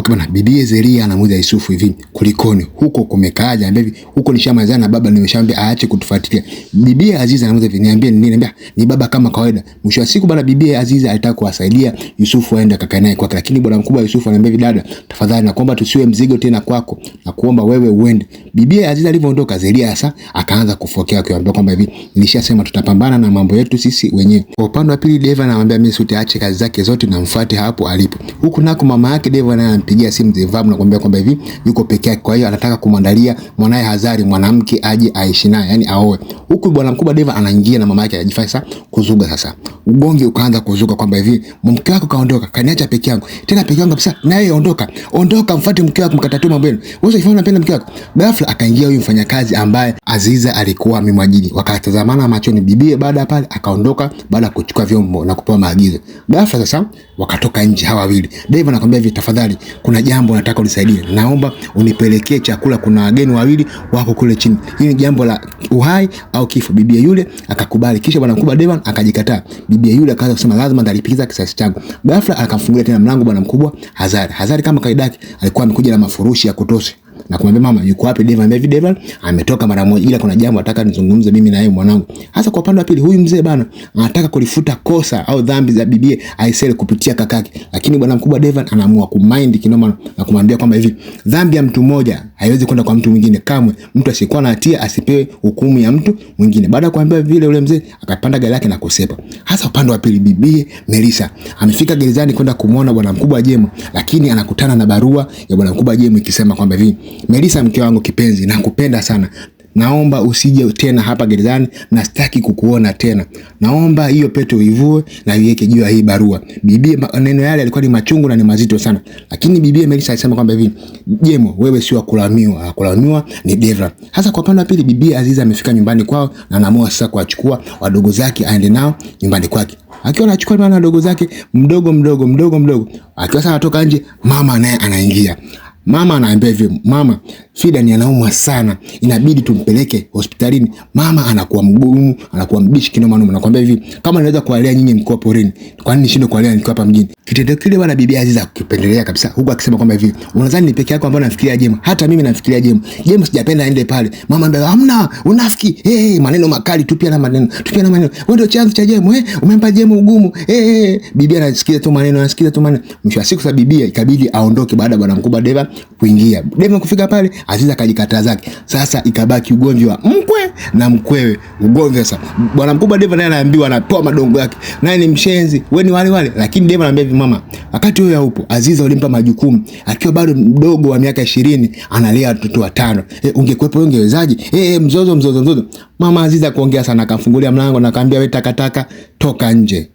Okay bana, bibi Zeria anamuuliza Yusufu hivi, kulikoni? Huko kumekaaje? Ambaye huko nishamalizana na baba, nimeshaambia aache kutufuatilia. Bibi Aziza anamuuliza hivi, niambie nini? Niambia ni baba kama kawaida. Mwisho wa siku bana, bibi Aziza alitaka kuwasaidia Yusufu aende akakae naye kwake, lakini bwana mkubwa Yusufu anamwambia hivi, dada tafadhali nakuomba tusiwe mzigo tena kwako, na kuomba wewe uende. Bibi Aziza alivyoondoka, Zeria sasa akaanza kufokea akiwaambia kwamba hivi, nilishasema tutapambana na mambo yetu sisi wenyewe. Kwa upande wa pili, Deva anamwambia mimi aache kazi zake zote na mfuate hapo alipo. Huku nako mama yake Deva naye anampigia simu Zevamu na kumwambia kwamba hivi yuko peke yake, kwa hiyo anataka kumwandalia mwanae Hazari mwanamke aje aishi naye, yani aoe. Huku bwana mkubwa Deva anaingia na mama yake anajifanya sasa kuzuga. Sasa ugomvi ukaanza kuzuka kwamba hivi mke wako kaondoka, kaniacha peke yangu, tena peke yangu kabisa, naye ondoka mfuate mke wako mkatatua mambo yenu, wewe unafanya unapenda mke wako. Ghafla akaingia huyu mfanyakazi ambaye Aziza alikuwa amemwajiri, wakatazamana machoni. Bibie baada pale akaondoka baada ya kuchukua vyombo na kupewa maagizo. Ghafla sasa wakatoka nje hawa wawili. Deva anakuambia hivi, tafadhali kuna jambo nataka unisaidie, naomba unipelekee chakula, kuna wageni wawili wako kule chini, hili jambo la uhai au kifo. Bibie yule akakubali, kisha bwana mkubwa Deva akajikataa. Bibie yule akaanza kusema lazima ndalipiza kisasi changu. Ghafla akamfungulia tena mlango bwana mkubwa Hazari kama kaida yake alikuwa amekuja na mafurushi ya kutosha na kumwambia mama yuko wapi Deva. Ambaye Deva ametoka mara moja, ila kuna jambo nataka nizungumze mimi na yeye mwanangu. Hasa kwa upande wa pili, huyu mzee bana anataka kulifuta kosa au dhambi za bibie Aisel kupitia kakake, lakini bwana mkubwa Deva anaamua kumind kinoma na kumwambia kwamba hivi dhambi ya mtu mmoja haiwezi kwenda kwa mtu mwingine kamwe. Mtu asiyekuwa na hatia asipewe hukumu ya mtu mwingine. Baada ya kuambia vile, yule mzee akapanda gari lake na kusepa. Hasa upande wa pili, bibie Melissa amefika gerezani kwenda kumuona bwana mkubwa Jemo, lakini anakutana na barua ya bwana mkubwa Jemo ikisema kwamba hivi, Melissa mke wangu kipenzi, nakupenda sana, naomba usije tena hapa gerezani na sitaki kukuona tena. Naomba hiyo pete uivue na uiweke juu ya hii barua. Bibi maneno yale yalikuwa ni machungu na ni mazito sana. Lakini bibi Melissa alisema kwamba hivi, Jemo wewe sio kulaumiwa, kulaumiwa ni Deva. Hasa kwa upande wa pili, bibi Aziza amefika nyumbani kwao na anaamua sasa kuachukua wadogo zake aende nao nyumbani kwake. Akiwa anachukua bana wadogo zake mdogo. Akiwa sasa anatoka nje, mama naye anaingia. Mama anaambia hivi, mama Fida ni anaumwa sana, inabidi tumpeleke hospitalini. Mama anakuwa mgumu, anakuwa mbishi kinoma noma. Nakwambia hivi, kama naweza kuwalea nyinyi mkiwa porini, kwa nini nishinde kuwalea nikiwa hapa mjini? Kitendo kile bwana bibi Aziza kupendelea kabisa, huko akisema kwamba hivi, unadhani ni peke yako ambao nafikiria Jemo? Hata mimi nafikiria Jemo. Jemo sijapenda aende pale. Mama anambia hamna, unafiki. Maneno makali tu, pia na maneno. Wewe ndio chanzo cha Jemo, umempa Jemo ugumu. Bibi anasikia tu maneno, Mwisho wa siku sasa bibi ikabidi aondoke baada ya bwana mkubwa Deva kuingia. Deva kufika pale, Aziza kajikataa zake. Sasa ikabaki ugomvi wa mkwe na mkwewe. Ugomvi sasa. Bwana mkubwa Deva naye anaambiwa anapoa madongo yake, naye ni mshenzi, wewe ni wale. Lakini Deva anambia hivi, mama wakati wewe haupo, Aziza ulimpa majukumu akiwa bado mdogo wa miaka 20, analea watoto 5. Ungekuepo ungewezaje? Mzozo. Mama Aziza kuongea sana, akamfungulia mlango na akamwambia wewe takataka, toka nje.